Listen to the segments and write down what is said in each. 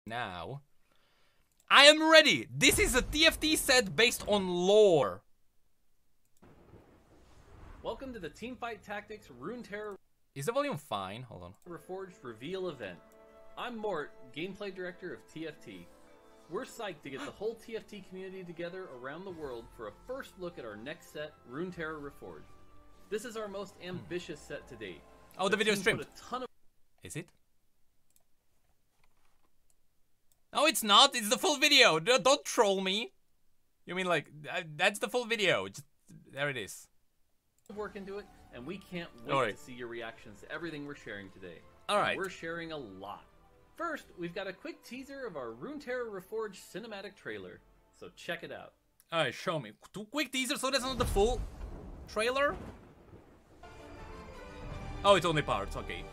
Now, I am ready. This is a TFT set based on lore. Welcome to the Teamfight Tactics Runeterra Is the volume fine? Hold on. Reforged Reveal event. I'm Mort, Gameplay Director of TFT. We're psyched to get the whole TFT community together around the world for a first look at our next set, Runeterra Reforged. This is our most ambitious set to date. Oh, the video is streamed. Put a ton of Is it? No, it's not. It's the full video. Don't troll me. You mean like, that's the full video. Just, there it is. work into it, and we can't wait to see your reactions to everything we're sharing today. Alright. We're sharing a lot. First, we've got a quick teaser of our Runeterra Reforged cinematic trailer, so check it out. Alright, show me. Two quick teasers, so that's not the full trailer? Oh, it's only parts, okay.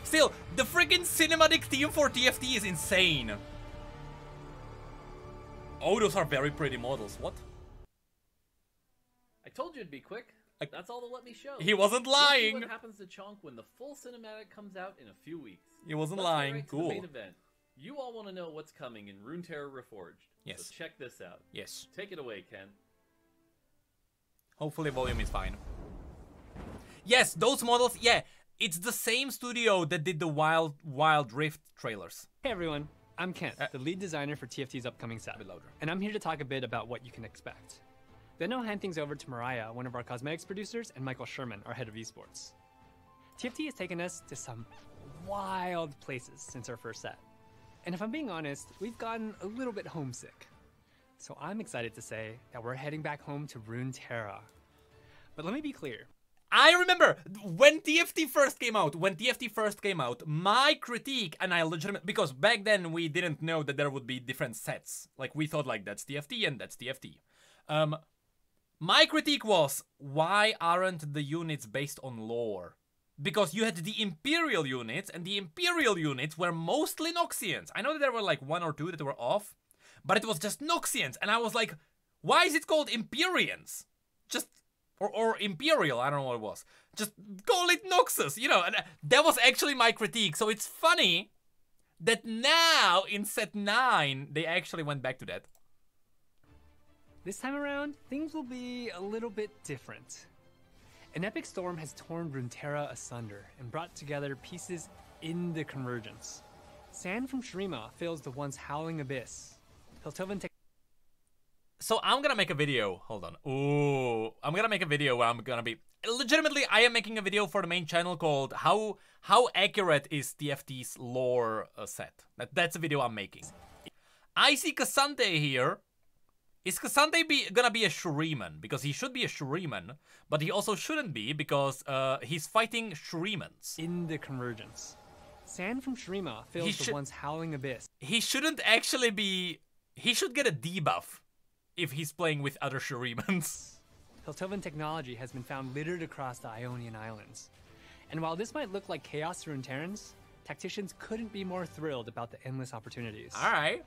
Still, the freaking cinematic theme for TFT is insane. Oh, those are very pretty models. What? I told you it'd be quick. That's all they'll let me show. He wasn't We'll see lying. what happens to Chonk when the full cinematic comes out in a few weeks. He wasn't Let's get lying. right to Cool. the main event. You all want to know what's coming in Runeterra Reforged. Yes. So check this out. Yes. Take it away, Ken. Hopefully volume is fine. Yes, those models, yeah. It's the same studio that did the Wild Rift trailers. Hey everyone, I'm Kent, the lead designer for TFT's upcoming set, and I'm here to talk a bit about what you can expect. Then I'll hand things over to Mariah, one of our cosmetics producers, and Michael Sherman, our head of esports. TFT has taken us to some wild places since our first set. And if I'm being honest, we've gotten a little bit homesick. So I'm excited to say that we're heading back home to Runeterra. But let me be clear. I remember when TFT first came out, my critique, and I legitimately, because back then we didn't know that there would be different sets. Like, we thought like, that's TFT and that's TFT. My critique was, why aren't the units based on lore? Because you had the Imperial units, and the Imperial units were mostly Noxians. I know that there were like one or two that were off, but it was just Noxians, and I was like, why is it called Imperians? Just, or Imperial, I don't know what it was. Just call it Noxus, you know, and that was actually my critique. So it's funny that now, in set 9, they actually went back to that. This time around, things will be a little bit different. An epic storm has torn Runeterra asunder and brought together pieces in the convergence. Sand from Shurima fills the once howling abyss. Piltovan So I'm gonna make a video, hold on. Ooh, I'm gonna make a video where I'm gonna be, legitimately, I am making a video for the main channel called How Accurate is TFT's Lore Set. That's a video I'm making. I see Cassante here. Is Cassante gonna be a Shuriman? Because he should be a Shuriman, but he also shouldn't be because he's fighting Shurimans. in the convergence. Sand from Shurima fills the once howling abyss. He shouldn't actually be, he should get a debuff if he's playing with other Shurimans. Piltovan technology has been found littered across the Ionian Islands. And while this might look like chaos to Runeterrans, tacticians couldn't be more thrilled about the endless opportunities. Alright.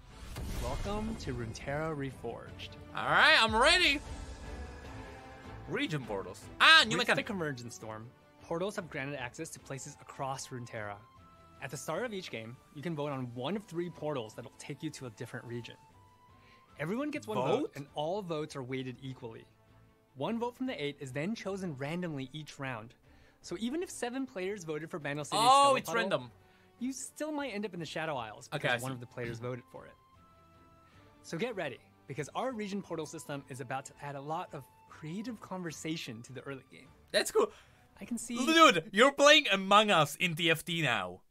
Welcome to Runeterra Reforged. Alright, I'm ready. Region portals. Ah, new With the mechanic. Convergence Storm, portals have granted access to places across Runeterra. At the start of each game, you can vote on one of 3 portals that'll take you to a different region. Everyone gets one vote, and all votes are weighted equally. One vote from the 8 is then chosen randomly each round. So even if 7 players voted for Bandle City's Oh, it's Skelopuddle, random. you still might end up in the Shadow Isles because Okay, I one see. of the players voted for it. So get ready, because our region portal system is about to add a lot of creative conversation to the early game. That's cool. I can see... Dude, you're playing Among Us in TFT now.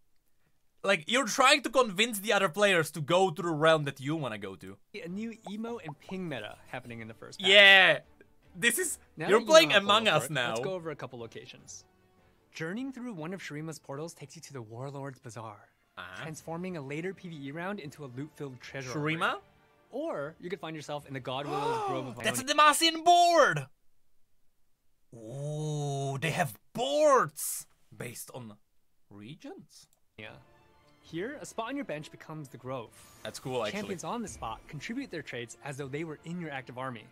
Like, you're trying to convince the other players to go to the realm that you want to go to. a new emo and ping meta happening in the first half. Yeah. This is, Now you're that you playing know how Among portals Us work, now. Let's go over a couple locations. Journeying through one of Shurima's portals takes you to the Warlord's Bazaar, transforming a later PvE round into a loot-filled treasure. Shurima? array. Or you could find yourself in the Godwillow's Grove of That's a Ionian. Demacian board! Ooh, they have boards based on regions. Here, a spot on your bench becomes the Grove. That's cool, actually. Champions on the spot contribute their traits as though they were in your active army.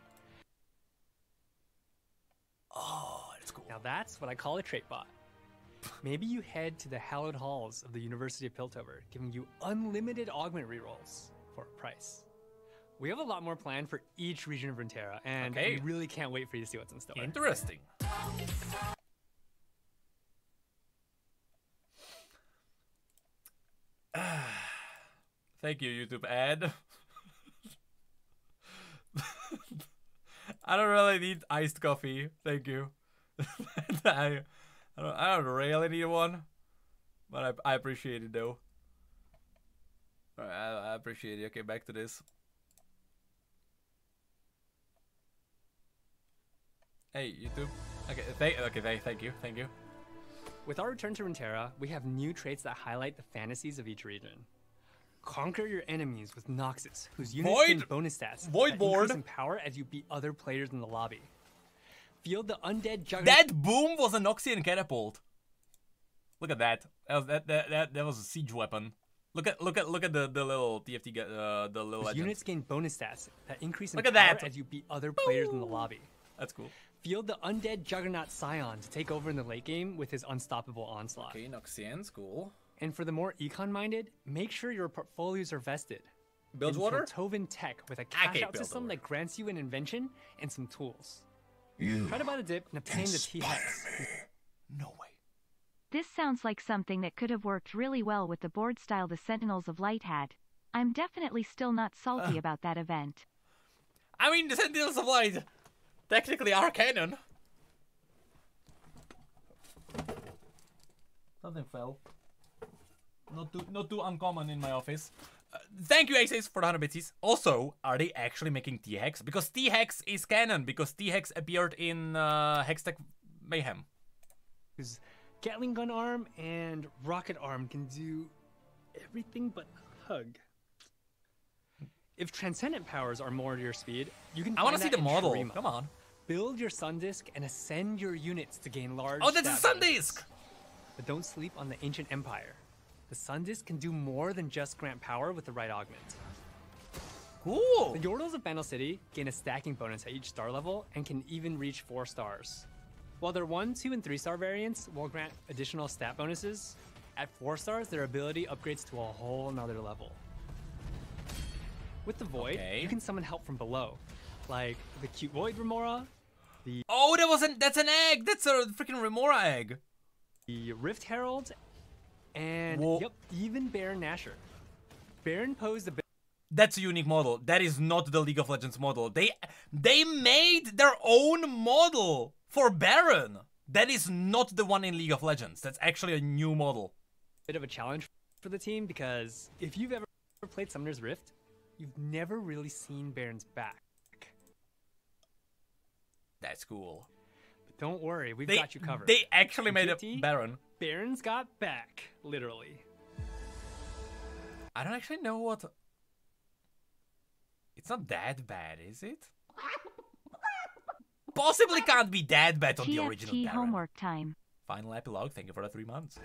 Oh, that's cool. Now that's what I call a trait bot. Maybe you head to the hallowed halls of the University of Piltover, giving you unlimited augment rerolls for a price. We have a lot more planned for each region of Runeterra, and we really can't wait for you to see what's in store. Interesting. Thank you, YouTube ad. I don't really need iced coffee. Thank you. I don't really need one, but I appreciate it though. All right, I appreciate it. Okay, back to this. Hey, YouTube. Okay, thank you. With our return to Runeterra, we have new traits that highlight the fantasies of each region. Conquer your enemies with Noxus, whose units gain bonus stats that increase in power as you beat other players in the lobby. Field the undead juggernaut. That boom was a Noxian catapult. Look at that. That was a siege weapon. Look at the little TFT the little legends. Units gain bonus stats that increase in power as you beat other players in the lobby. That's cool. Field the undead juggernaut Scion to take over in the late game with his unstoppable onslaught. Okay, Noxian's cool. And for the more econ-minded, make sure your portfolios are vested. Bilgewater? Piltovan tech with a cash-out system that grants you an invention and some tools. Try to buy the dip and obtain the T-Hex. No way. This sounds like something that could have worked really well with the board style the Sentinels of Light had. I'm definitely still not salty about that event. I mean, the Sentinels of Light technically are canon. Something fell. Not too uncommon in my office. Thank you, Aces, for the 100 bits. Also, are they actually making T-Hex? Because T-Hex is canon, because T-Hex appeared in Hextech Mayhem. His Gatling gun arm and rocket arm can do everything but hug. If transcendent powers are more to your speed, you can. I want to see the model. Come on. Build your Sun Disk and ascend your units to gain large. Oh, that's a Sun Disk! But don't sleep on the Ancient Empire. The Sun Disk can do more than just grant power with the right augment. Cool! The Yordles of Bandle City gain a stacking bonus at each star level and can even reach 4 stars. While their 1, 2, and 3 star variants will grant additional stat bonuses, at 4 stars their ability upgrades to a whole nother level. With the Void, you can summon help from below, like the cute Void Remora, the that's an egg! That's a freaking Remora egg! The Rift Herald, and even Baron Nashor. Baron posed a bit. That's a unique model. That is not the League of Legends model. They made their own model for Baron. That is not the one in League of Legends. That's actually a new model. Bit of a challenge for the team because if you've ever played Summoner's Rift, you've never really seen Baron's back. That's cool. But don't worry, we've got you covered. They actually made a Baron. Baron's got back, literally. I don't actually know what... It's not that bad, is it? Possibly can't be that bad on the original TFT Baron. homework time. Final epilogue, thank you for the 3 months.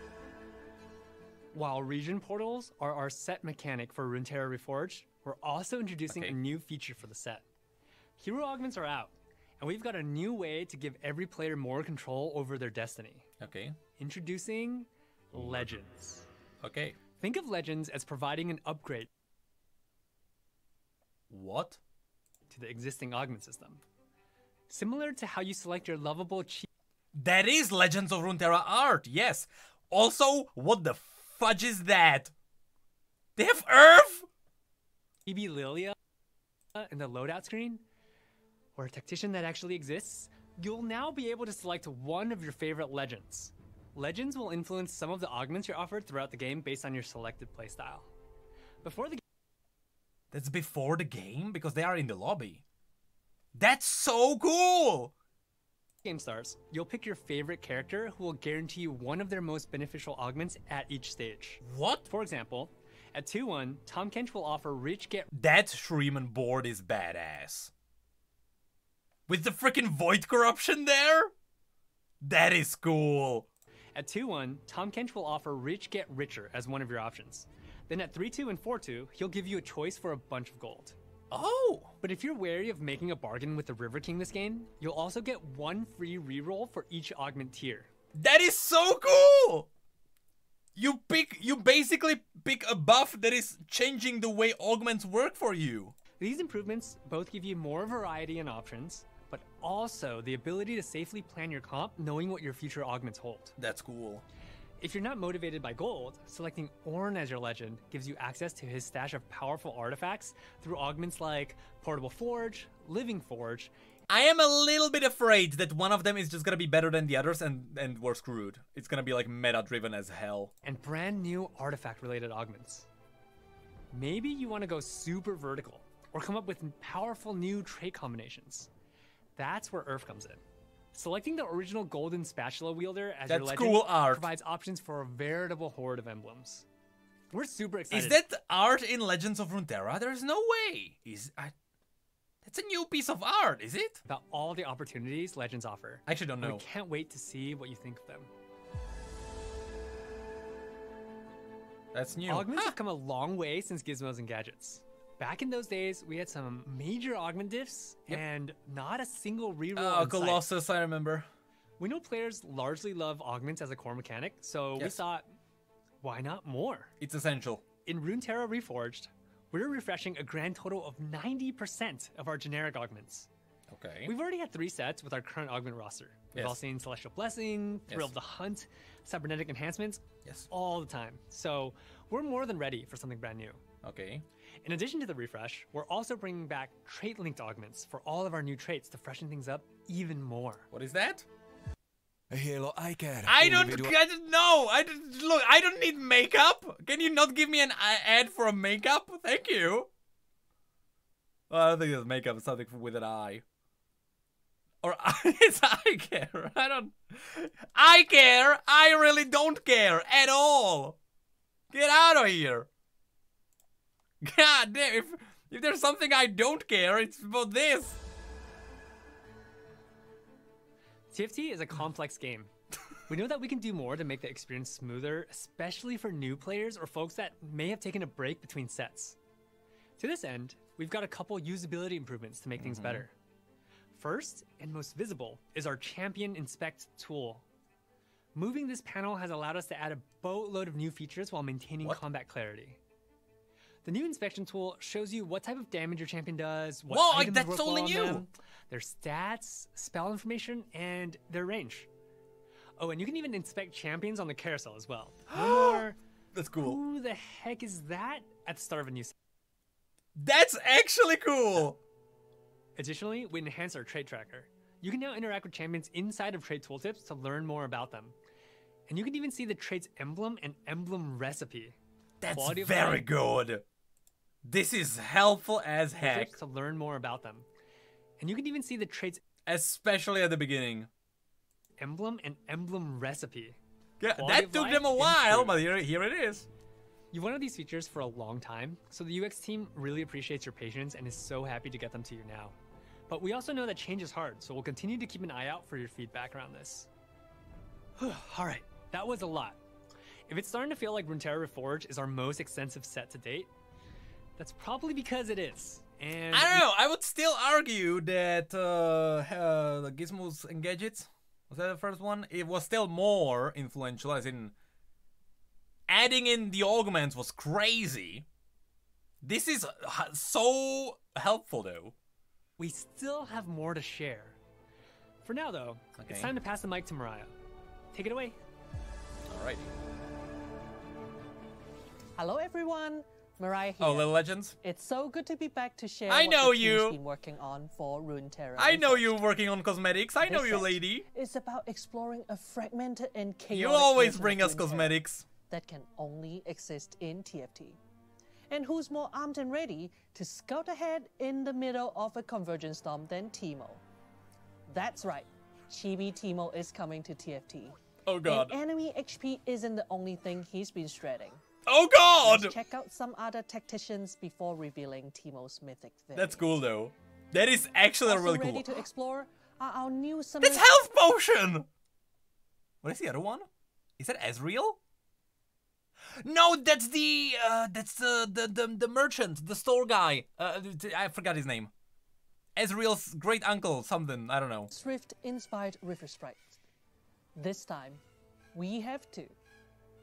While region portals are our set mechanic for Runeterra Reforged, we're also introducing a new feature for the set. Hero augments are out, and we've got a new way to give every player more control over their destiny. Okay. Introducing Legends. Okay. Think of Legends as providing an upgrade. What? To the existing augment system. Similar to how you select your lovable That is Legends of Runeterra art, yes. Also, what the fudge is that? They have Earth? Chibi Lilia in the loadout screen, or a tactician that actually exists, you'll now be able to select one of your favorite legends. Legends will influence some of the augments you're offered throughout the game based on your selected playstyle. Before the That's before the game? Because they are in the lobby. That's so cool! Game starts, you'll pick your favorite character who will guarantee you one of their most beneficial augments at each stage. What? For example, at 2-1, Tom Kench will offer Rich Get... That Shreeman board is badass. With the freaking Void Corruption there? That is cool. At 2-1, Tom Kench will offer Rich Get Richer as one of your options. Then at 3-2 and 4-2, he'll give you a choice for a bunch of gold. Oh! But if you're wary of making a bargain with the River King this game, you'll also get 1 free reroll for each augment tier. That is so cool! You basically pick a buff that is changing the way augments work for you. These improvements both give you more variety and options, but also the ability to safely plan your comp knowing what your future augments hold. That's cool. If you're not motivated by gold, selecting Ornn as your legend gives you access to his stash of powerful artifacts through augments like Portable Forge, Living Forge. I am a little bit afraid that one of them is just gonna be better than the others and we're screwed. It's gonna be like meta-driven as hell. And brand new artifact-related augments. Maybe you want to go super vertical, or come up with powerful new trait combinations. That's where Earth comes in. Selecting the original golden spatula wielder as your legend cool art. provides options for a veritable horde of emblems. We're super excited. Is that art in Legends of Runeterra? There's no way. That's a new piece of art, is it? About all the opportunities Legends offer. I actually don't know. We can't wait to see what you think of them. That's new. Augments have come a long way since Gizmos and Gadgets. Back in those days, we had some major augment diffs and not a single reroll. Oh, Colossus, I remember. We know players largely love augments as a core mechanic, so we thought, why not more? It's essential. In Runeterra Reforged, we're refreshing a grand total of 90% of our generic augments. Okay. We've already had 3 sets with our current augment roster. We've all seen Celestial Blessing, Thrill of the Hunt, Cybernetic Enhancements, all the time. So we're more than ready for something brand new. Okay. In addition to the refresh, we're also bringing back trait-linked augments for all of our new traits to freshen things up even more. What is that? I don't know. Look, I don't need makeup. Can you not give me an ad for a makeup? Thank you. Well, I don't think it's makeup. It's something with an eye. Or it's eye care. I care. I really don't care at all. Get out of here. God damn. If there's something I don't care, it's about this. TFT is a complex game. We know that we can do more to make the experience smoother, especially for new players or folks that may have taken a break between sets. To this end, we've got a couple usability improvements to make things better. First, and most visible, is our Champion Inspect tool. Moving this panel has allowed us to add a boatload of new features while maintaining combat clarity. The new inspection tool shows you what type of damage your champion does, what items that's work only well on new. them, their stats, spell information, and their range. Oh, and you can even inspect champions on the carousel as well. That's cool. Who the heck is that at the start of a new set? That's actually cool. Additionally, we enhanced our trait tracker. You can now interact with champions inside of trait tooltips to learn more about them. And you can even see the trait's emblem and emblem recipe. That's very good. This is helpful as heck. To learn more about them. And you can even see the traits, especially at the beginning. Emblem and emblem recipe. Yeah, that took them a while, but here it is. You've wanted these features for a long time, so the UX team really appreciates your patience and is so happy to get them to you now. But we also know that change is hard, so we'll continue to keep an eye out for your feedback around this. Alright, that was a lot. If it's starting to feel like Runeterra Reforged is our most extensive set to date, that's probably because it is. And I don't know, I would still argue that the Gizmos and Gadgets, was that the first one? It was still more influential, as in adding in the augments was crazy. This is so helpful though. We still have more to share. For now though, it's time to pass the mic to Mariah. Take it away. Alrighty. Hello everyone, Mariah here. Oh, Little Legends. It's so good to be back to share I what know the team's you. been working on for Runeterra. I know you working on cosmetics. I know This you, set lady. It's about exploring a fragmented and chaotic You always version bring of us Runeterra cosmetics. that can only exist in TFT. And who's more armed and ready to scout ahead in the middle of a convergence storm than Teemo? That's right, Chibi Teemo is coming to TFT. Oh god. And enemy HP isn't the only thing he's been shredding. Oh god! Let's check out some other tacticians before revealing Teemo's mythic thing. That's cool though. That is actually Also really ready cool. to explore are our new That's health potion! What is the other one? Is that Ezreal? No, that's the merchant, the store guy. I forgot his name. Ezreal's great uncle, something, I don't know. Swift inspired River Sprite. This time, we have two.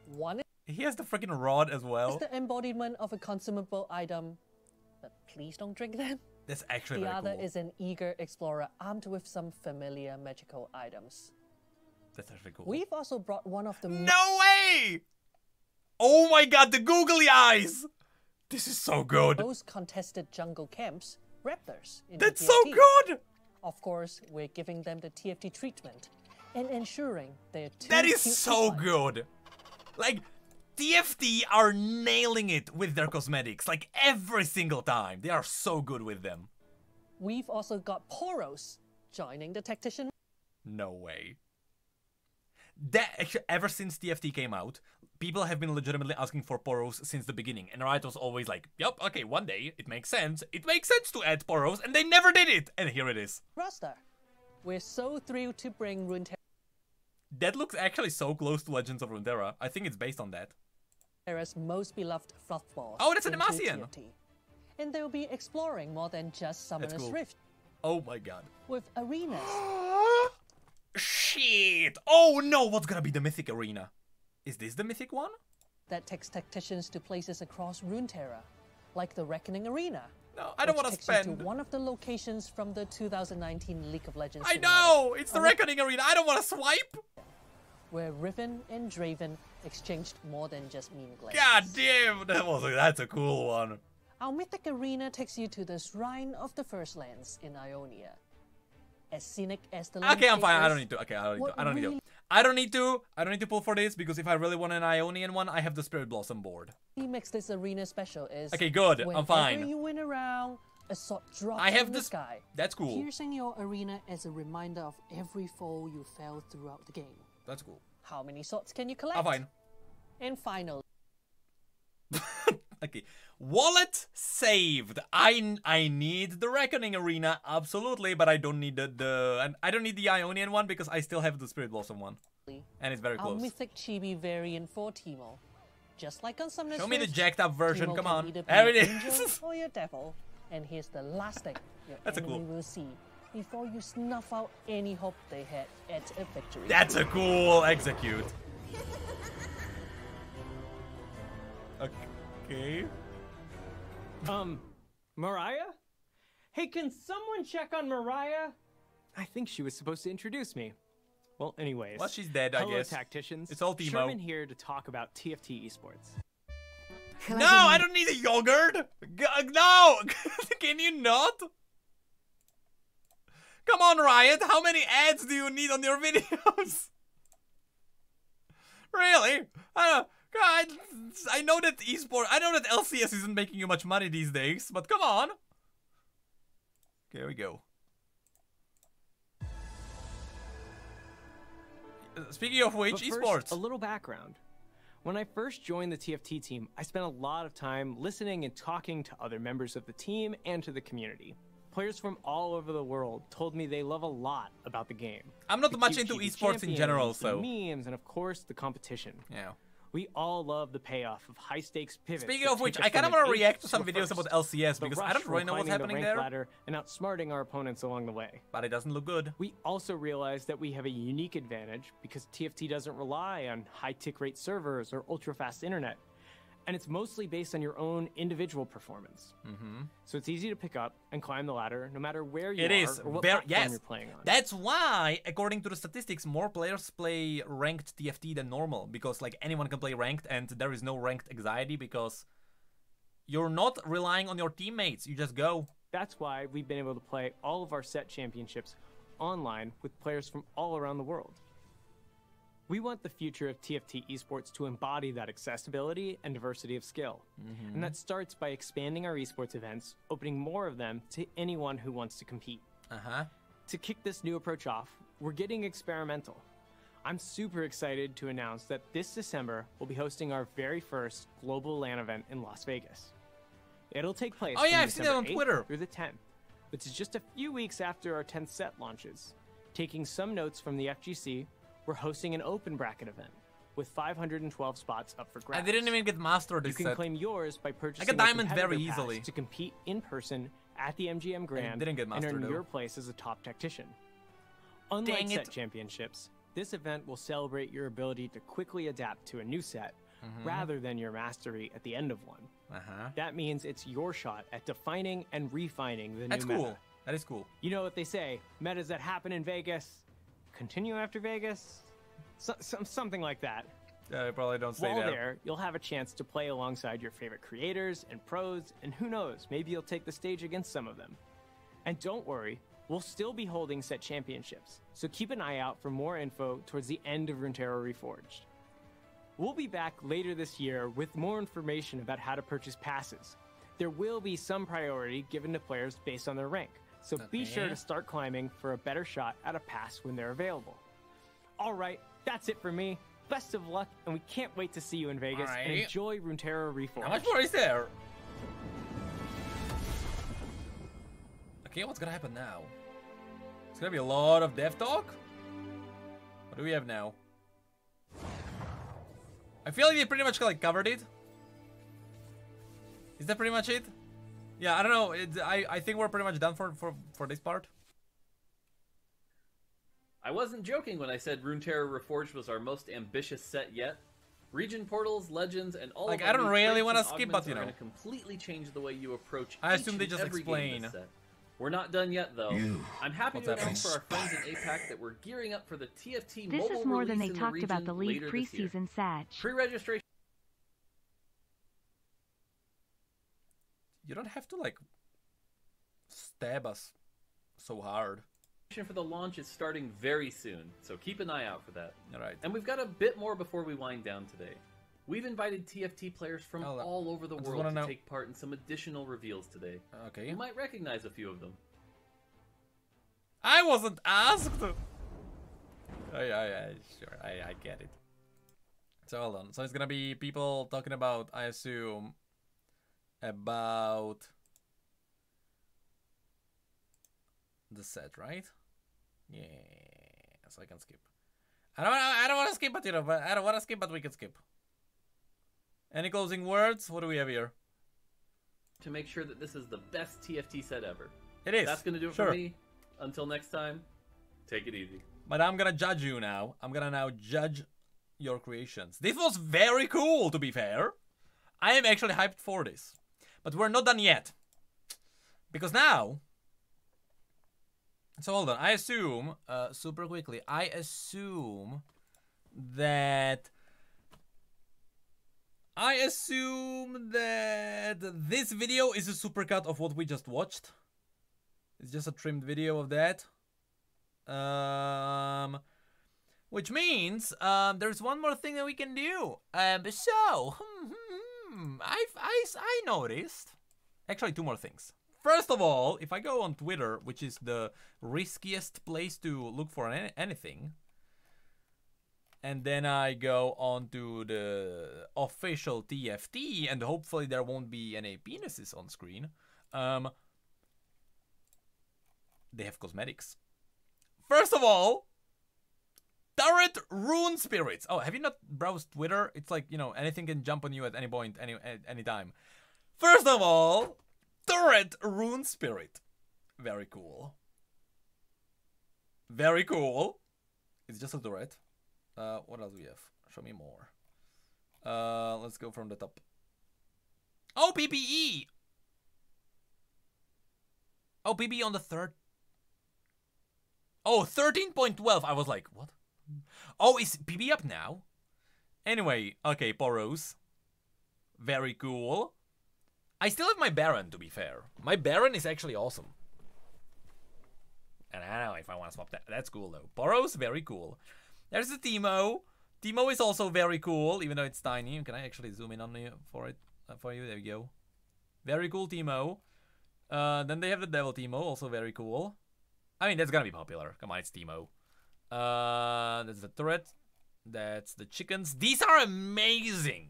One He has the freaking rod as is well. the embodiment of a consumable item, but please don't drink them. That's actually The very other cool. is an eager explorer armed with some familiar magical items. That's actually cool. We've also brought one of the No way! Oh my god, the googly eyes! This is so good. most contested jungle camps, raptors. In That's the so TFT. good! Of course, we're giving them the TFT treatment and ensuring they're too That is cute to so fight. good. Like, TFT are nailing it with their cosmetics. Like, every single time. They are so good with them. We've also got Poros joining the tactician. No way. That actually, ever since TFT came out, people have been legitimately asking for Poros since the beginning, and Riot was always like, "Yep, okay, one day it makes sense. It makes sense to add Poros," and they never did it. And here it is. roster. We're so thrilled to bring That looks actually so close to Legends of Runeterra. I think it's based on that. Runeterra's most beloved fluffball. Oh, that's an into Demacian. TFT. And they'll be exploring more than just Summoner's cool. Rift Oh my god. with arenas. Shit! Oh no, what's gonna be the Mythic Arena? Is this the Mythic one? That takes tacticians to places across Runeterra, like the Reckoning Arena. No, I don't which want to takes you spend. to one of the locations from the 2019 League of Legends. I cinematic, know! It's the Reckoning Arena. I don't want to swipe! where Riven and Draven exchanged more than just mean glances. God damn! That's a cool one. Our Mythic Arena takes you to the Shrine of the First Lands in Ionia. As scenic as the Okay, I'm fine. I landscape don't is, need to. Okay, I don't need what to. I don't need to. really- I don't need to. I don't need to pull for this because if I really want an Ionian one, I have the Spirit Blossom board. What makes this arena special is Okay, good. I'm whenever fine. you win a round, a sword drops I have from the this- sky, That's cool. piercing your arena as a reminder of every foe you fell throughout the game. That's cool. How many swords can you collect? I'm fine. And finally, Okay. Wallet saved. I need the Reckoning Arena, absolutely, but I don't need and I don't need the Ionian one because I still have the Spirit Blossom one. And it's very our close. Mythic Chibi variant for Teemo. Just like on Summoner's Show me the Rift, jacked up version, Teemo come can on. either be There it an angel is. or your devil. And here's the last thing your That's a enemy cool- will see before you snuff out any hope they had at a victory. That's a cool execute. Okay. Mariah? Hey, can someone check on Mariah? I think she was supposed to introduce me. Well, anyways. Well, she's dead, I hello, guess. tacticians. It's all Teemo. Sherman here to talk about TFT esports. No, I don't need a yogurt. No, can you not? Come on, Riot. How many ads do you need on your videos? Really? God, I know that I know that LCS isn't making you much money these days, but come on. Okay, here we go. Speaking of which, But first, esports. a little background. When I first joined the TFT team, I spent a lot of time listening and talking to other members of the team and to the community. Players from all over the world told me they love a lot about the game. I'm not The much cute into chibi esports in general, champions, the so memes, and of course, the competition. yeah. We all love the payoff of high-stakes pivots. Speaking that of which, take us I kind of from want to an react eighth to some a videos first. about LCS The because I rush don't from really know what's climbing the happening rank there. ladder and outsmarting our opponents along the way. But it doesn't look good. We also realized that we have a unique advantage because TFT doesn't rely on high tick rate servers or ultra-fast internet. And it's mostly based on your own individual performance. So it's easy to pick up and climb the ladder no matter where you It are is. or what Very, platform yes. you're playing on. That's why, according to the statistics, more players play ranked TFT than normal. Because like anyone can play ranked and there is no ranked anxiety because you're not relying on your teammates. You just go. That's why we've been able to play all of our set championships online with players from all around the world. We want the future of TFT esports to embody that accessibility and diversity of skill. And that starts by expanding our esports events, opening more of them to anyone who wants to compete. To kick this new approach off, we're getting experimental. I'm super excited to announce that this December we'll be hosting our very first global LAN event in Las Vegas. It'll take place Oh, yeah, from I've seen that December on 8th Twitter. through the 10th, which is just a few weeks after our 10th set launches. Taking some notes from the FGC, we're hosting an open bracket event with 512 spots up for I grabs. didn't even get master You this can set. claim yours by purchasing I got a diamond very competitor pass easily. to compete in person at the MGM Grand didn't get and master, earn though. your place as a top tactician. Unlike Dang set it. championships, this event will celebrate your ability to quickly adapt to a new set, rather than your mastery at the end of one. That means it's your shot at defining and refining the That's new cool. meta. That is cool. You know what they say, metas that happen in Vegas continue after Vegas? Something like that. I probably don't say While that. there, you'll have a chance to play alongside your favorite creators and pros, and who knows, maybe you'll take the stage against some of them. And don't worry, we'll still be holding set championships, so keep an eye out for more info towards the end of Runeterra Reforged. We'll be back later this year with more information about how to purchase passes. There will be some priority given to players based on their rank, so be sure to start climbing for a better shot at a pass when they're available. Alright, that's it for me. Best of luck, and we can't wait to see you in Vegas and enjoy Runeterra Reforged. How much more is there? Okay, what's gonna happen now? It's gonna be a lot of dev talk? What do we have now? I feel like they pretty much like covered it. Is that pretty much it? Yeah, I don't know. I think we're pretty much done for this part. I wasn't joking when I said Runeterra Reforged was our most ambitious set yet. Region portals, legends, and all Like, of our I don't new really traits wanna and skip, augments but, you are know. gonna completely change the way you approach I each assume they and just every game in explain. this set. We're not done yet, though. I'm happy What's to announce happening? for our friends in APAC that we're gearing up for the TFT This mobile is more than release they in talked about region the league later this year. preseason Sag. Pre-registration You don't have to like stab us so hard. for the launch is starting very soon, so keep an eye out for that. Alright. And we've got a bit more before we wind down today. We've invited TFT players from Hold up. all over the I just world wanna to know- take part in some additional reveals today. Okay. You might recognize a few of them. I wasn't asked. Sure, I get it. So hold on. So it's gonna be people talking about, I assume, about the set, right? Yeah. So I can skip. I don't want to skip, but you know, but I don't want to skip, but we can skip. Any closing words? What do we have here? To make sure that this is the best TFT set ever. It is. That's gonna do it Sure. for me. Until next time, take it easy. But I'm gonna judge you now. I'm gonna now judge your creations. This was very cool, to be fair. I am actually hyped for this. But we're not done yet. Because now... So hold on. I assume, super quickly, I assume that... this video is a supercut of what we just watched. It's just a trimmed video of that. Which means there's one more thing that we can do. I noticed actually two more things. First of all, if I go on Twitter, which is the riskiest place to look for anything, and then I go on to the official TFT, and hopefully there won't be any penises on screen. They have cosmetics. First of all, turret rune spirits. Oh, have you not browsed Twitter? It's like, you know, anything can jump on you at any point, any time. First of all, turret rune spirit. Very cool. Very cool. It's just a turret. What else do we have? Show me more. Let's go from the top. Oh, PPE. Oh, PPE on the third. Oh, 13.12. I was like, what? Oh, is PB up now? Anyway, okay, Poros. Very cool. I still have my Baron, to be fair. My Baron is actually awesome. And I don't know if I want to swap that. That's cool, though. Poros, very cool. There's the Teemo. Teemo is also very cool, even though it's tiny. Can I actually zoom in on you for it? For you, there we go. Very cool Teemo. Then they have the Devil Teemo, also very cool. I mean, that's gonna be popular. Come on, it's Teemo. That's the turret. That's the chickens. These are amazing.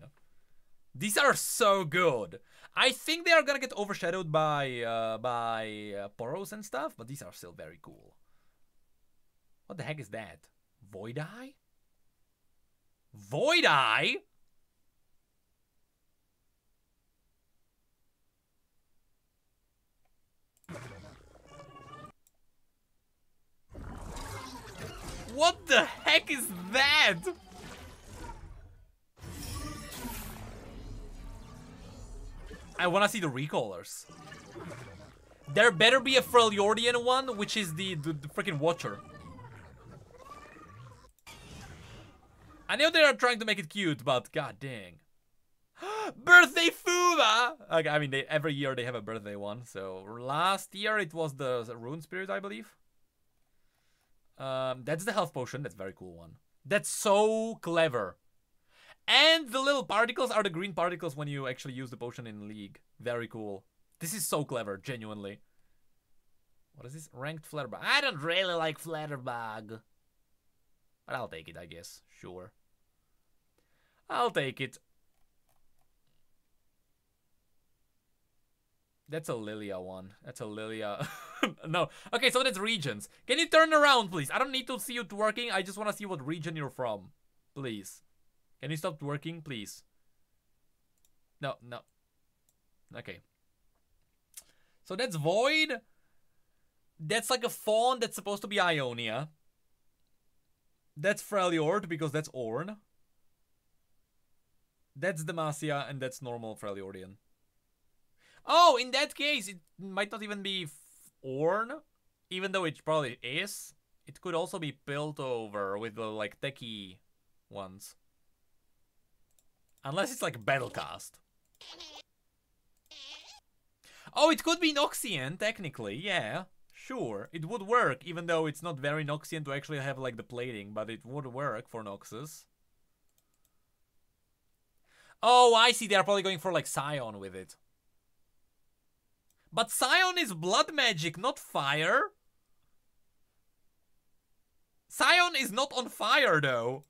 These are so good. I think they are gonna get overshadowed by Poros and stuff, but these are still very cool. What the heck is that? Void Eye? Void Eye? What the heck is that? I wanna see the recallers. There better be a Freljordian one, which is the freaking Watcher. I know they are trying to make it cute, but god dang. Birthday Fuba! Okay, I mean, every year they have a birthday one. So last year it was the Rune Spirit, I believe. That's the health potion. That's a very cool one. That's so clever. And the little particles are the green particles when you actually use the potion in League. Very cool. This is so clever, genuinely. What is this? Ranked Flutterbug. I don't really like Flutterbug. But I'll take it, I guess. Sure. I'll take it. That's a Lilia one. That's a Lilia. No. Okay, so that's regions. Can you turn around, please? I don't need to see you twerking. I just want to see what region you're from. Please. Can you stop twerking, please? No, no. Okay. So that's Void. That's like a fawn that's supposed to be Ionia. That's Freljord because that's Ornn. That's Demacia and that's normal Freljordian. Oh, in that case, it might not even be Ornn, even though it probably is. It could also be Piltover with the like techie ones. Unless it's like Battlecast. Oh, it could be Noxian, technically, yeah. Sure, it would work, even though it's not very Noxian to actually have like the plating, but it would work for Noxus. Oh, I see, they're probably going for like Scion with it. But Scion is blood magic, not fire. Scion is not on fire, though.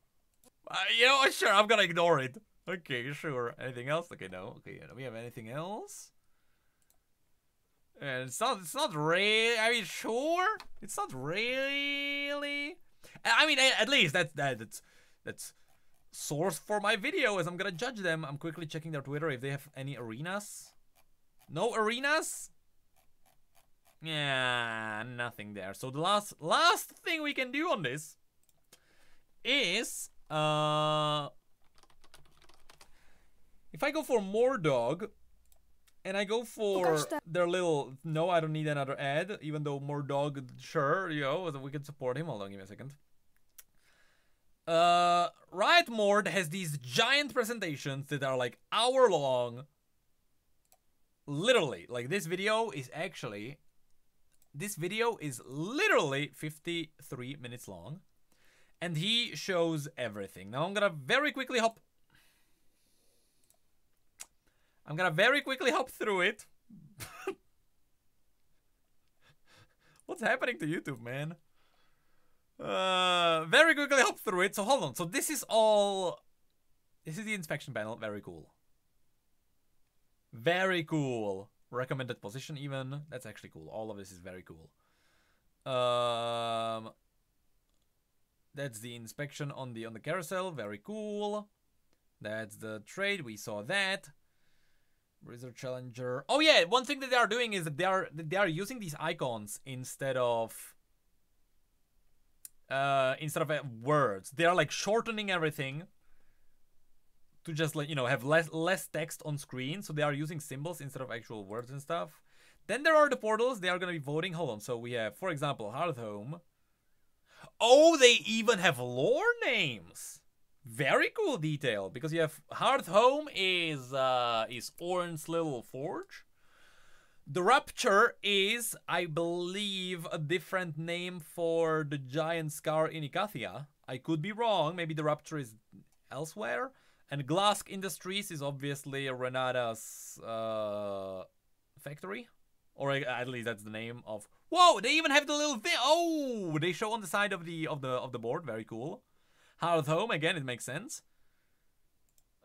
You know, sure, I'm gonna ignore it. Okay, sure. Anything else? Okay, no. Okay, do we have anything else? And it's not really. I mean, sure. It's not really. I mean, at least that's source for my video as I'm gonna judge them. I'm quickly checking their Twitter if they have any arenas. No arenas? Yeah, nothing there. So the last thing we can do on this is if I go for Mordog and I go for their little no, I don't need another ad, even though Mordog, sure, you know, we can support him. Hold on, give me a second. Riot Mord has these giant presentations that are like hour long. Literally, like this video is literally 53 minutes long. And he shows everything. Now I'm gonna very quickly hop through it. What's happening to YouTube, man? Very quickly hop through it. So hold on. So this is the inspection panel. Very cool. Very cool. Recommended position even. That's actually cool. All of this is very cool. That's the inspection on the carousel. Very cool. That's the trade. We saw that. Wizard Challenger. Oh yeah, one thing that they are doing is that they are using these icons instead of words. They are like shortening everything to just like, you know, have less text on screen. So they are using symbols instead of actual words and stuff. Then there are the portals. They are going to be voting. Hold on. So we have, for example, Hearthhome. Oh, they even have lore names. Very cool detail, because you have Hearthhome is Ornn's little forge. The Rupture is, I believe, a different name for the giant scar in Icathia. I could be wrong. Maybe the Rupture is elsewhere. And Glask Industries is obviously Renata's factory, or at least that's the name of. Whoa! They even have the little thing. Oh, they show on the side of the board. Very cool. Hearthhome again. It makes sense.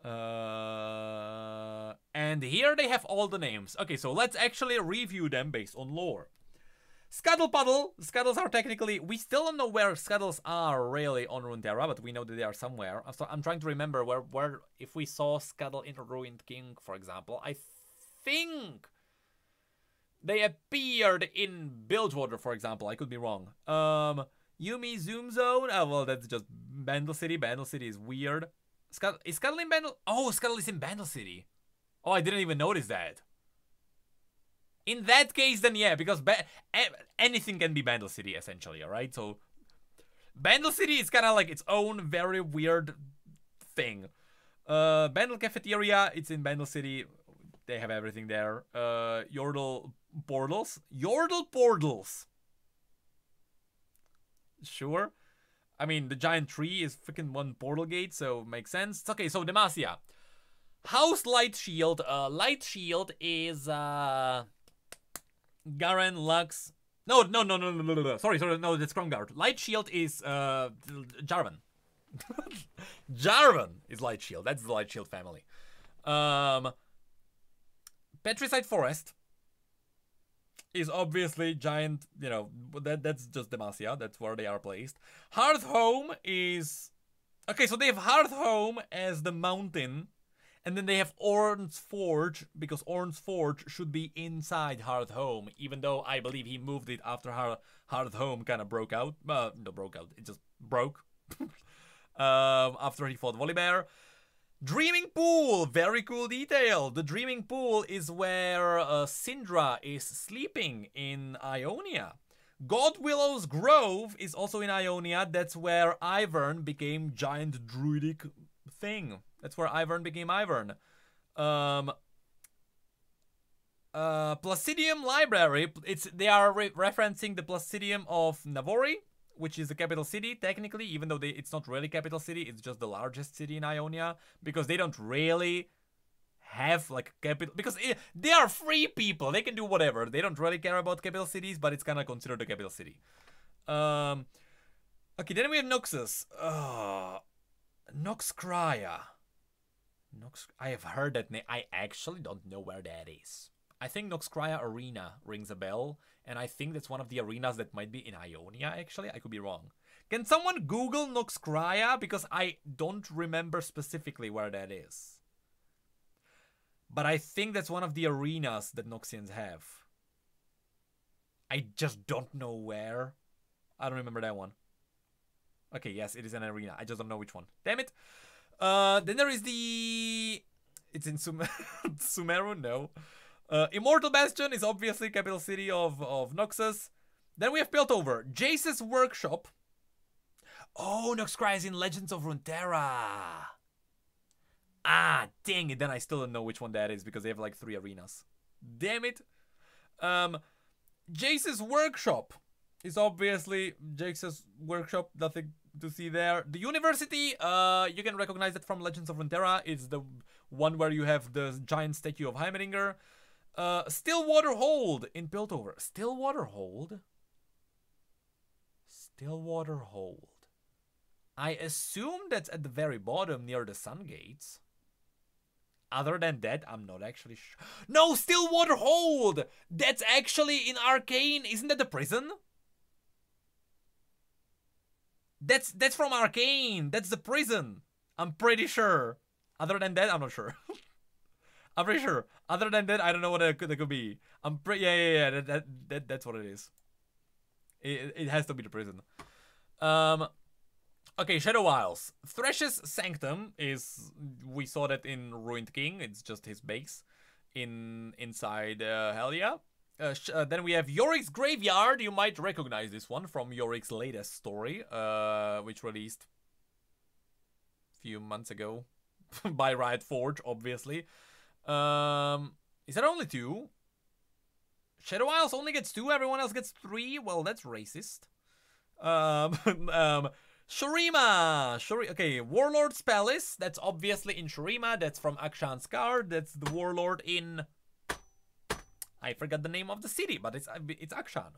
And here they have all the names. Okay, so let's actually review them based on lore. Scuttlepuddle. Scuttles are technically... We still don't know where Scuttles are really on Runeterra, but we know that they are somewhere. So I'm trying to remember where if we saw Scuttle in Ruined King, for example. I think they appeared in Bilgewater, for example. I could be wrong. Yumi Zoom Zone. Oh, well, that's just Bandle City. Bandle City is weird. Is Scuttle in Bandle? Oh, Scuttle is in Bandle City. Oh, I didn't even notice that. In that case, then yeah, because anything can be Bandle City, essentially, alright? So, Bandle City is kind of like its own very weird thing. Bandle Cafeteria, it's in Bandle City. They have everything there. Yordle Portals. Yordle Portals. Sure. I mean, the giant tree is freaking one portal gate, so makes sense. Okay, so Demacia. House Light Shield. Light Shield is Garen, Lux. No. Sorry, no, that's Kromgard. Light Shield is Jarvan. Jarvan is Light Shield. That's the Light Shield family. Petricide Forest is obviously giant, you know, that's just Demacia. That's where they are placed. Hearth Home is... Okay, so they have Hearth Home as the mountain, and then they have Orn's Forge, because Orn's Forge should be inside Hearth Home, even though I believe he moved it after Hearth Home kind of broke out. No, broke out. It just broke. After he fought Volibear. Dreaming Pool, very cool detail. The Dreaming Pool is where Syndra is sleeping in Ionia. Godwillow's Grove is also in Ionia. That's where Ivern became giant druidic thing. That's where Ivern became Ivern. Placidium Library, they are referencing the Placidium of Navori, which is the capital city, technically, even though it's not really capital city, it's just the largest city in Ionia, because they don't really have, like, capital, because they are free people, they can do whatever, they don't really care about capital cities, but it's kind of considered a capital city. Okay, then we have Noxus. Noxcrya. I have heard that name, I actually don't know where that is. I think Noxcrya Arena rings a bell, and I think that's one of the arenas that might be in Ionia, actually. I could be wrong. Can someone Google Noxcrya? Because I don't remember specifically where that is. But I think that's one of the arenas that Noxians have. I just don't know where. I don't remember that one. Okay, yes, it is an arena. I just don't know which one. Damn it. Then there is the... It's in Sumeru? No. Immortal Bastion is obviously capital city of Noxus. Then we have Piltover. Jace's Workshop. Oh, Noxcrya is in Legends of Runeterra. Ah, dang it. Then I still don't know which one that is because they have like 3 arenas. Damn it. Jace's Workshop is obviously Jace's Workshop. Nothing to see there. The University, you can recognize it from Legends of Runeterra. It's the one where you have the giant statue of Heimerdinger. Stillwater Hold in Piltover. Stillwater Hold? Stillwater Hold. I assume that's at the very bottom near the Sun Gates. Other than that, I'm not actually sure. No, Stillwater Hold! That's actually in Arcane. Isn't that the prison? That's from Arcane. That's the prison. I'm pretty sure. Other than that, I'm not sure. I'm pretty sure. Other than that, I don't know what that could be. I'm pretty... Yeah. That's what it is. It has to be the prison. Okay, Shadow Isles. Thresh's Sanctum is... We saw that in Ruined King. It's just his base inside Hellia. Then we have Yorick's Graveyard. You might recognize this one from Yorick's latest story, which released a few months ago by Riot Forge, obviously. Is there only 2? Shadow Isles only gets 2, everyone else gets 3. Well, that's racist. Shurima! Okay, Warlord's Palace. That's obviously in Shurima. That's from Akshan's card. That's the Warlord in... I forgot the name of the city, but it's Akshan.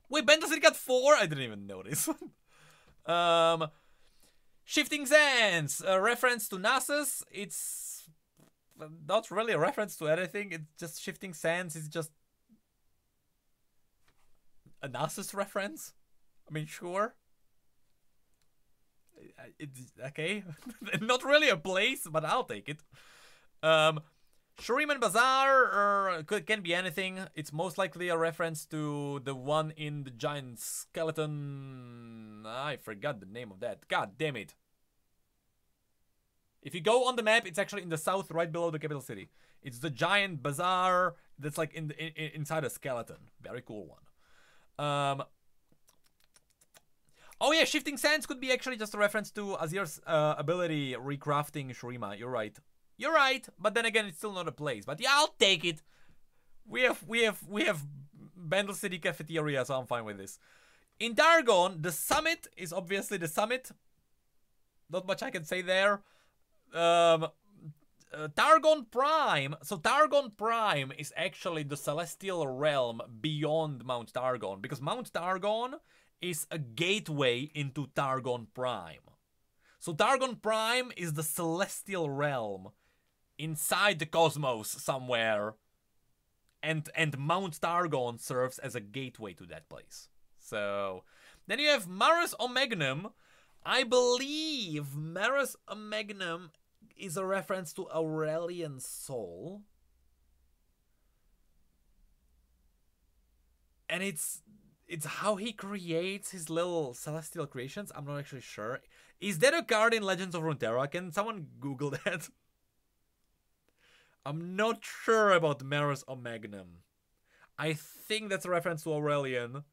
Wait, Bandle City got 4? I didn't even notice. Shifting Sands. A reference to Nasus. It's not really a reference to anything. It's just Shifting Sands is just a Nasus reference. I mean, sure. It's okay. Not really a place, but I'll take it. Shuriman Bazaar can be anything. It's most likely a reference to the one in the giant skeleton. I forgot the name of that. God damn it. If you go on the map, it's actually in the south, right below the capital city. It's the giant bazaar that's like inside a skeleton. Very cool one. Oh yeah, Shifting Sands could be actually just a reference to Azir's ability recrafting Shurima. You're right. You're right, but then again, it's still not a place. But yeah, I'll take it. We have Bandle City Cafeteria, so I'm fine with this. In Targon, the summit is obviously the summit. Not much I can say there. Targon Prime. So Targon Prime is actually the celestial realm beyond Mount Targon, because Mount Targon is a gateway into Targon Prime. So Targon Prime is the celestial realm inside the cosmos somewhere, and Mount Targon serves as a gateway to that place. So then you have Maris Omegnum. I believe Maris Omegnum is a reference to Aurelian Soul, and it's how he creates his little celestial creations. I'm not actually sure. Is that a card in Legends of Runeterra? Can someone Google that? I'm not sure about Maris Omegnum. I think that's a reference to Aurelian.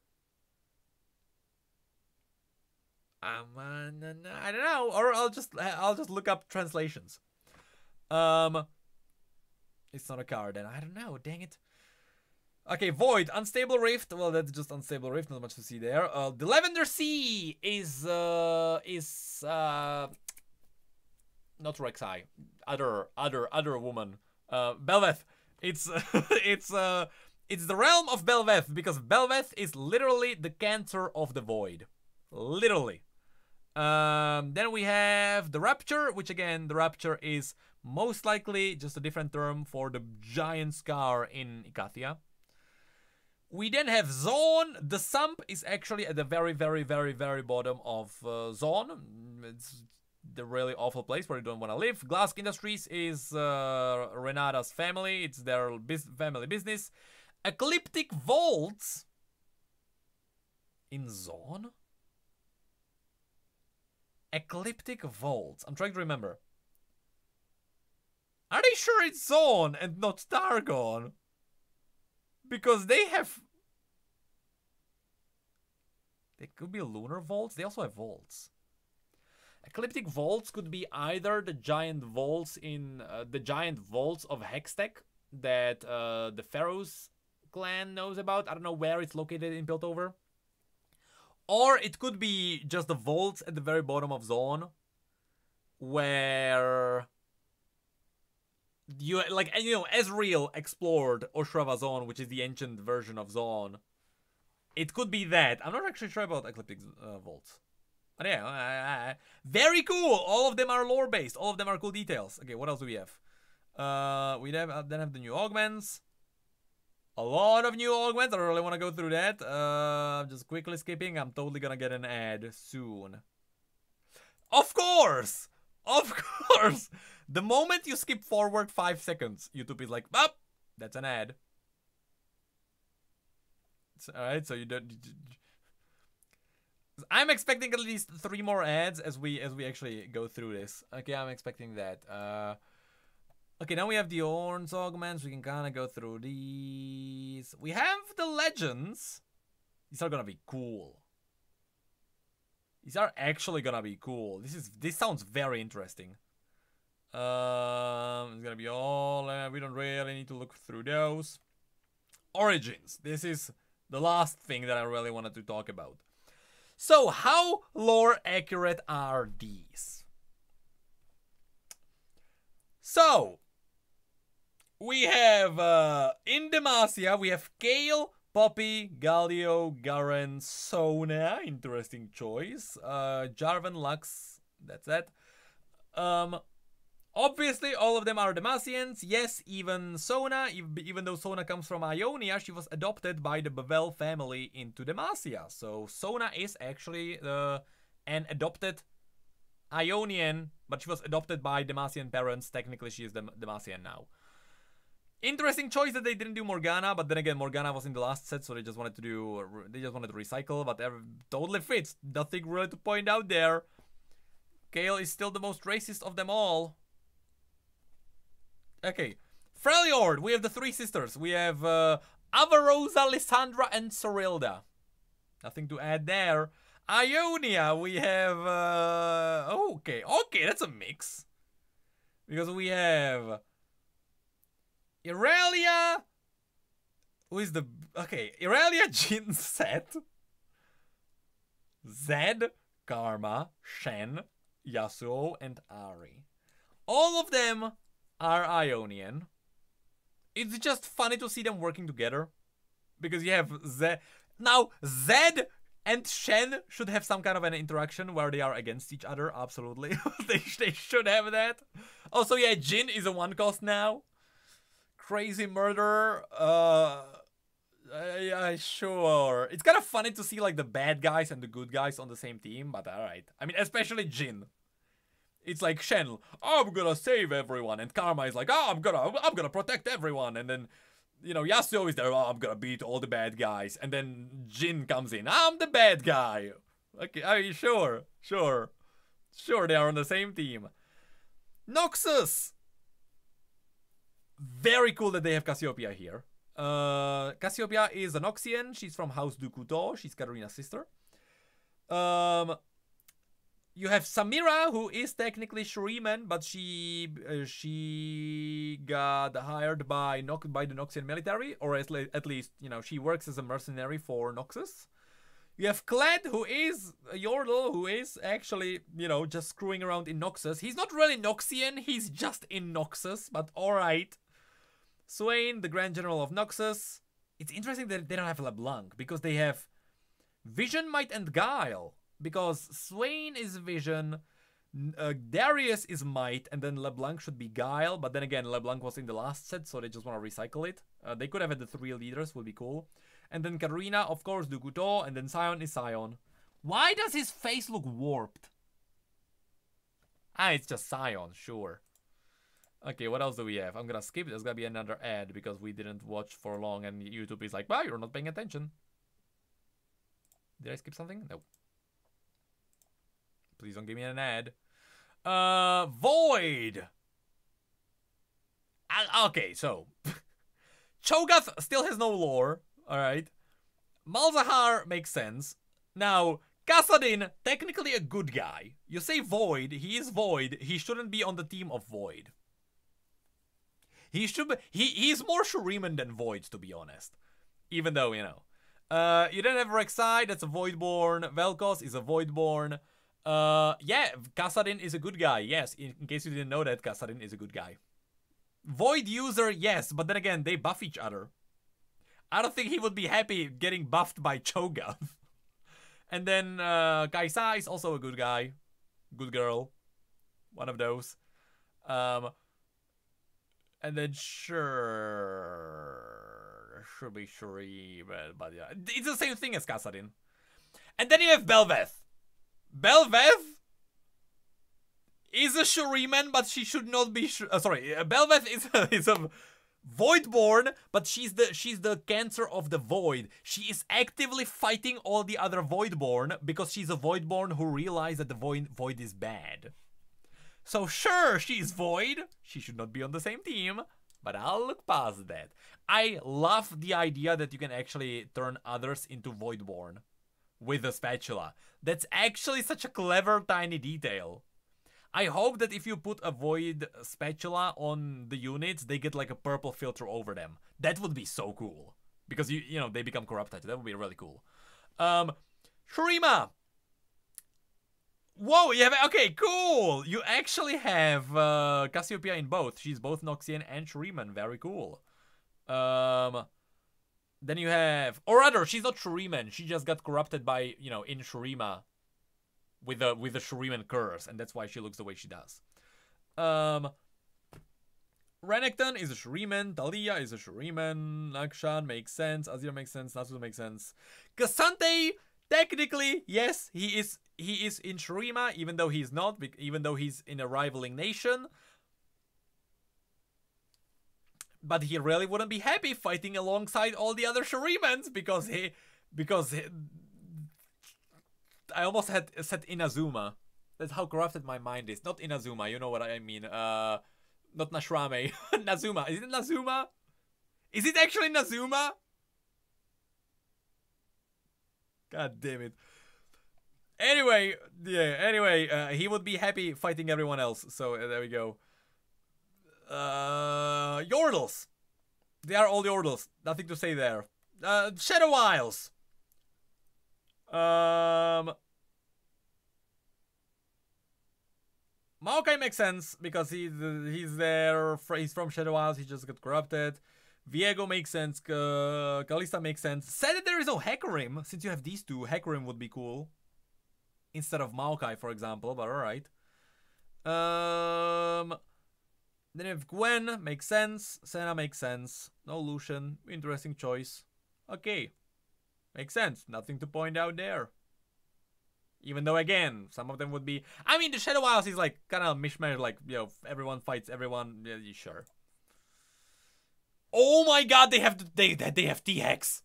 I don't know, or I'll just look up translations. It's not a card, and I don't know. Dang it. Okay, Void, Unstable Rift. Well, that's just Unstable Rift. Not much to see there. The Lavender Sea is not Rek'Sai. Other woman. Belveth. It's it's the realm of Belveth, because Belveth is literally the cancer of the void. Literally. Then we have the Rapture, which again, the Rapture is most likely just a different term for the giant scar in Ikathia. We then have Zone. The Sump is actually at the very, very, very, very bottom of Zone. It's the really awful place where you don't want to live. Glask Industries is Renata's family. It's their family business. Ecliptic Vaults in Zone? Ecliptic Vaults. I'm trying to remember. Are they sure it's Zone and not Targon? Because they have... They could be lunar vaults. They also have vaults. Ecliptic Vaults could be either the giant vaults in... the giant vaults of Hextech that the Pharaohs clan knows about. I don't know where it's located in Piltover. Or it could be just the vaults at the very bottom of Zone, where you Ezreal explored Oshrava Zone, which is the ancient version of Zone. It could be that. I'm not actually sure about Ecliptic Vaults. But yeah, very cool. All of them are lore based. All of them are cool details. Okay, what else do we have? We then have the new augments. A lot of new augments. I don't really want to go through that. Just quickly skipping. I'm totally gonna get an ad soon. Of course! Of course! The moment you skip forward 5 seconds, YouTube is like, "Up, that's an ad." Alright, so you don't... I'm expecting at least 3 more ads as we actually go through this. Okay, I'm expecting that. Okay, now we have the Orn's augments. We can kind of go through these. We have the legends. These are gonna be cool. These are actually gonna be cool. This sounds very interesting. It's gonna be all. We don't really need to look through those. Origins. This is the last thing that I really wanted to talk about. So, how lore accurate are these? So, we have, in Demacia, we have Kale, Poppy, Galio, Garen, Sona, interesting choice, Jarvan, Lux, that's that. Obviously, all of them are Demacians. Yes, even Sona, even though Sona comes from Ionia, she was adopted by the Bevel family into Demacia. So, Sona is actually an adopted Ionian, but she was adopted by Demacian parents. Technically, she is Demacian now. Interesting choice that they didn't do Morgana, but then again, Morgana was in the last set, so they just wanted to recycle, but totally fits. Nothing really to point out there. Kale is still the most racist of them all. Okay, Freljord, we have the three sisters. We have Avarosa, Lissandra, and Sorilda. Nothing to add there. Ionia, we have... okay, that's a mix. Because we have... Irelia... Who is the... Okay, Irelia, Jin, Set. Zed, Karma, Shen, Yasuo, and Ari. All of them are Ionian. It's just funny to see them working together. Because you have Zed... Now, Zed and Shen should have some kind of an interaction where they are against each other. Absolutely. they should have that. Also, yeah, Jin is a one cost now. Crazy murderer. Yeah, sure. It's kind of funny to see like the bad guys and the good guys on the same team, but alright. I mean, especially Jin. It's like Shen, I'm gonna save everyone, and Karma is like, oh, I'm gonna protect everyone, and then, you know, Yasuo is there, oh, I'm gonna beat all the bad guys, and then Jin comes in, I'm the bad guy. Okay, are you sure? Sure, they are on the same team. Noxus. Very cool that they have Cassiopeia here. Cassiopeia is a Noxian. She's from House Dukuto. She's Katarina's sister. You have Samira, who is technically Shuriman, but she got hired by the Noxian military, or at least, you know, she works as a mercenary for Noxus. You have Kled, who is a Yordle, who is actually, you know, just screwing around in Noxus. He's not really Noxian, he's just in Noxus, but alright. Swain, the Grand General of Noxus. It's interesting that they don't have LeBlanc, because they have Vision, Might, and Guile. Because Swain is Vision, Darius is Might, and then LeBlanc should be Guile. But then again, LeBlanc was in the last set, so they just want to recycle it. They could have had the three leaders, would be cool. And then Karina, of course, Dukuto, and then Sion is Sion. Why does his face look warped? Ah, it's just Sion, sure. Okay, what else do we have? I'm gonna skip. There's gonna be another ad because we didn't watch for long and YouTube is like, wow, you're not paying attention. Did I skip something? No. Please don't give me an ad. Void! Okay, so... Cho'Gath still has no lore, alright? Malzahar makes sense. Now, Kassadin, technically a good guy. You say Void, he is Void, he shouldn't be on the team of Void. He should be, he's more Shuriman than Void, to be honest. Even though, you know. You then have Rek'Sai, that's a Voidborn. Vel'Koz is a Voidborn. Yeah, Kassadin is a good guy. Yes, in case you didn't know that, Kassadin is a good guy. Void user, yes, but then again, they buff each other. I don't think he would be happy getting buffed by Cho'Gath. And then Kai'Sa is also a good guy. Good girl. One of those. And then sure, should be Shuri, but yeah, it's the same thing as Kassadin. And then you have Bel'Veth. Bel'Veth is a Shuriman, but she should not be. Sorry, Bel'Veth is a Voidborn, but she's the cancer of the Void. She is actively fighting all the other Voidborn because she's a Voidborn who realized that the Void is bad. So sure, she's Void. She should not be on the same team, but I'll look past that. I love the idea that you can actually turn others into Voidborn with a spatula. That's actually such a clever tiny detail. I hope that if you put a Void spatula on the units, they get like a purple filter over them. That would be so cool. Because, you know, they become corrupted. That would be really cool. Shurima! Whoa, you have... Okay, cool! You actually have Cassiopeia in both. She's both Noxian and Shuriman. Very cool. Then you have... Or rather, she's not Shuriman. She just got corrupted by, you know, in Shurima. With the Shuriman curse. And that's why she looks the way she does. Renekton is a Shuriman. Talia is a Shuriman. Nakshan makes sense. Azir makes sense. Natsu makes sense. Cassante, technically, yes, he is in Shurima, even though he's not, even though he's in a rivaling nation. but he really wouldn't be happy fighting alongside all the other Shirimans because I almost had said Inazuma. That's how corrupted my mind is. Not Inazuma, you know what I mean. Not Nashrame. Nazuma. Is it Nazuma? Is it actually Nazuma? God damn it. Anyway, he would be happy fighting everyone else. So there we go. Yordles. They are all Yordles. Nothing to say there. Shadow Isles. Maokai makes sense because he's there. He's from Shadow Isles. He just got corrupted. Viego makes sense. Kalista makes sense. Sad that there is no Hecarim. Since you have these two, Hecarim would be cool instead of Maokai, for example. But all right. Then you have Gwen. Makes sense. Senna makes sense. No Lucian. Interesting choice. Okay. Makes sense. Nothing to point out there. Even though, again, some of them would be... I mean, the Shadow Isles is like kind of mishmash, like, you know, everyone fights everyone. Yeah, sure. Oh my god, they have T-Hex.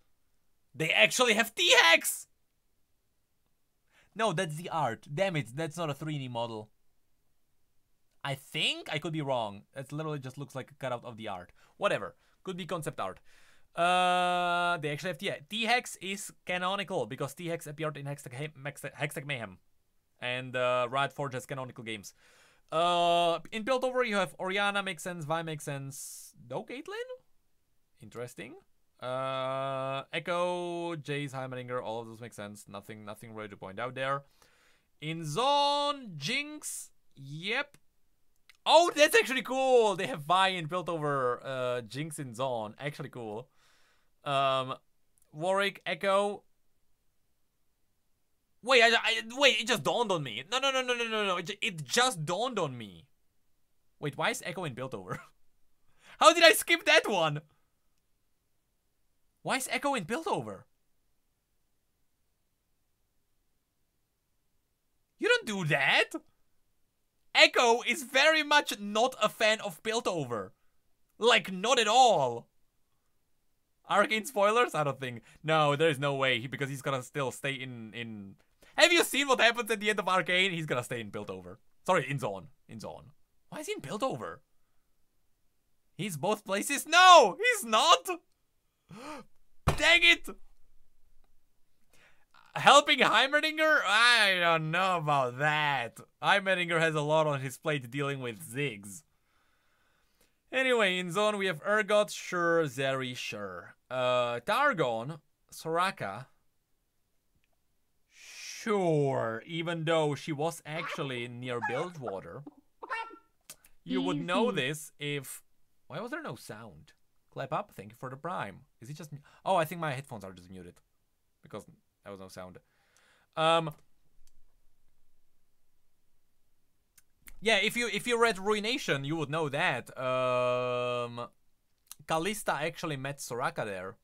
They actually have T-Hex. No, that's the art. Damn it, that's not a 3D model. I think I could be wrong. It literally just looks like a cutout of the art. Whatever. Could be concept art. They actually have T-Hex. T-Hex is canonical because T-Hex appeared in Hextech Mayhem. And Riot Forge has canonical games. In Piltover you have Orianna makes sense, Vi makes sense. No Caitlyn? Interesting. Echo, Jace, Heimerdinger, all of those make sense. Nothing really to point out there. In Zone, Jinx, yep. Oh, that's actually cool. They have Vi in Piltover, Jinx in Zone. Actually cool. Warwick, Echo. Wait, wait, it just dawned on me. No. It just dawned on me. Wait, why is Echo in Piltover? How did I skip that one? Why is Echo in Piltover? You don't do that. Echo is very much not a fan of Piltover. Like, not at all. Arcane spoilers? I don't think. No, there is no way. Because he's gonna still stay in... Have you seen what happens at the end of Arcane? He's gonna stay in Piltover. Sorry, in Zone. In Zone. Why is he in Piltover? He's both places? No! He's not! Dang it! Helping Heimerdinger? I don't know about that. Heimerdinger has a lot on his plate dealing with Ziggs. Anyway, in Zone we have Urgot, sure. Zeri, sure. Targon, Soraka, sure. Even though she was actually near Bilgewater. You would know this if... Why was there no sound? Clap up, thank you for the prime. Is it just... Oh, I think my headphones are just muted. Because there was no sound. Yeah, if you read Ruination, you would know that. Kalista actually met Soraka there.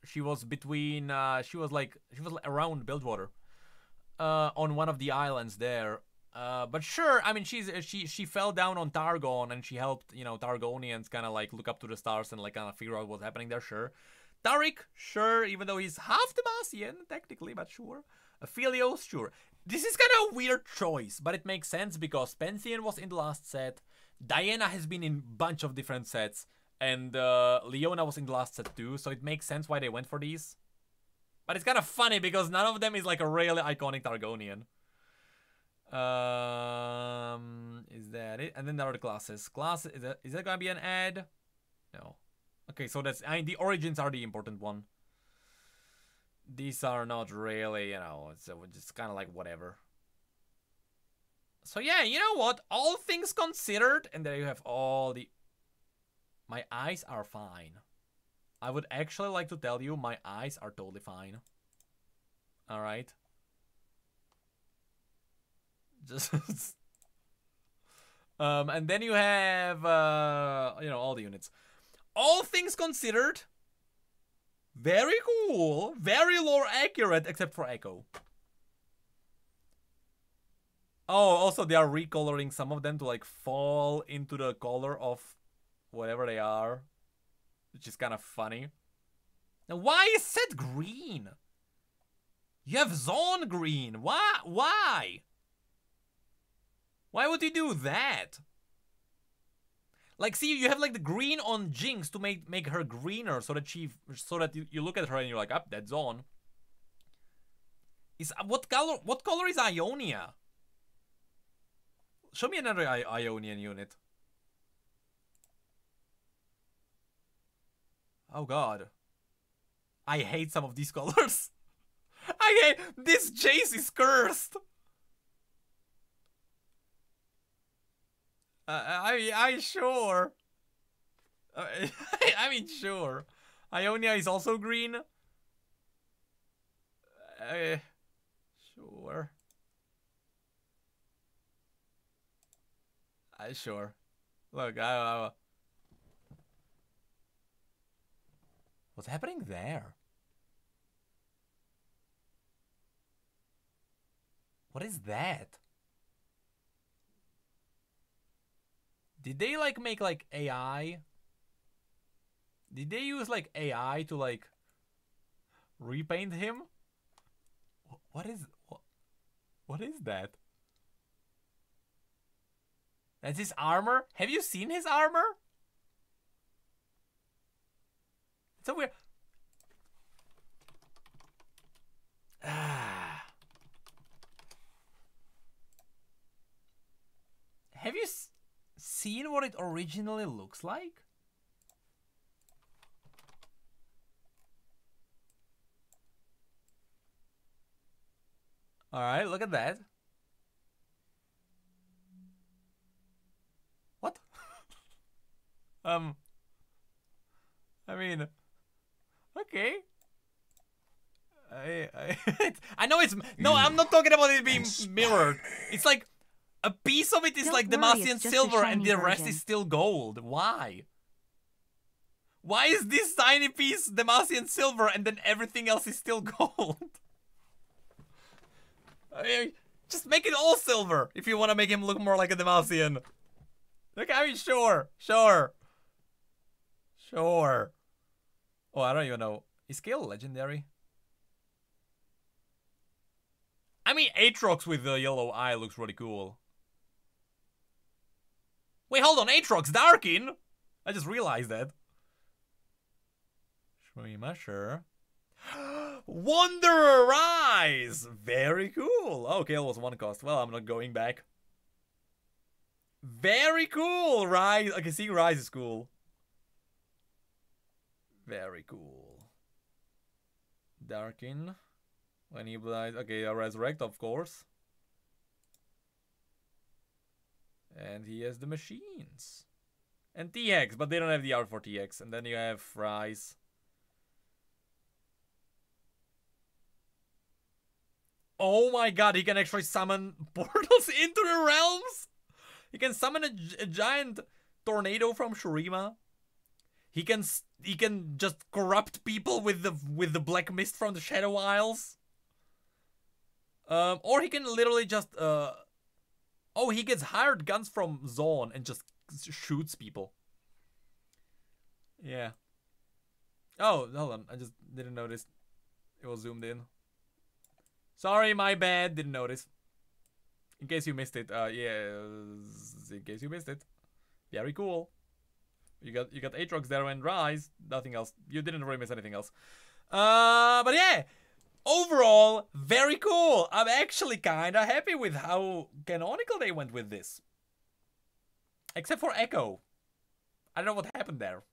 She was between... she was around Bilgewater. On one of the islands there. But sure, I mean, she fell down on Targon and she helped, you know, Targonians kind of like look up to the stars and like kind of figure out what's happening there, sure. Taric, sure, even though he's half Demacian, technically, but sure. Aphelios, sure. This is kind of a weird choice, but it makes sense because Pantheon was in the last set, Diana has been in a bunch of different sets, and Leona was in the last set too, so it makes sense why they went for these. But it's kind of funny because none of them is like a really iconic Targonian. Is that it? And then there are the classes. Is that gonna be an ad? No. Okay, so that's... I mean, the origins are the important one. These are not really, you know, it's just kind of like whatever. So yeah, you know what? All things considered, and there you have all the... My eyes are fine. I would actually like to tell you my eyes are totally fine. Alright. Just... and then you have, you know, all the units. All things considered, very cool, very lore accurate, except for Echo. Oh, also they are recoloring some of them to like fall into the color of whatever they are. which is kind of funny. Now, why is set green? You have zone green. Why? Why? Why would you do that? Like, see, you have like the green on Jinx to make her greener, so that you look at her and you're like, up, that's zone. Is what color is Ionia? Show me another Ionian unit. Oh god. I hate some of these colors. I hate this Jace is cursed. I sure. I mean, sure. Ionia is also green. Sure. Sure. Look, what's happening there? What is that? Did they like make like AI? Did they use like AI to like repaint him? What is that? That's his armor? Have you seen his armor? It's so weird. Have you seen what it originally looks like? Alright, look at that. What? I mean, okay. I know it's no. I'm not talking about it being mirrored. It's like a piece of it is like Demacian silver, and the rest is still gold. Why? Why is this tiny piece Demacian silver, and then everything else is still gold? I mean, just make it all silver if you want to make him look more like a Demacian. Look, I mean, sure. Oh, I don't even know. Is Gale legendary? I mean, Aatrox with the yellow eye looks really cool. Wait, hold on. Aatrox Darkin? I just realized that. Shrima, sure. Wanderer Rise! Very cool. Oh, Gale was one cost. Well, I'm not going back. Very cool. Rise. Okay, seeing Rise is cool. Very cool. Darkin. When he dies. Okay, Resurrect, of course. And he has the machines. And TX, but they don't have the art for TX. And then you have Rise. Oh my god, he can actually summon portals into the realms? He can summon a giant tornado from Shurima. He can just corrupt people with the black mist from the Shadow Isles. Or he can literally just oh, he gets hired guns from Zone and just shoots people. Yeah. Oh, hold on. I just didn't notice. It was zoomed in. Sorry, my bad. Didn't notice. In case you missed it, yeah. In case you missed it, very cool. You got Aatrox there and Rise. Nothing else. You didn't really miss anything else. But yeah, overall, very cool. I'm actually kind of happy with how canonical they went with this. Except for Echo. I don't know what happened there.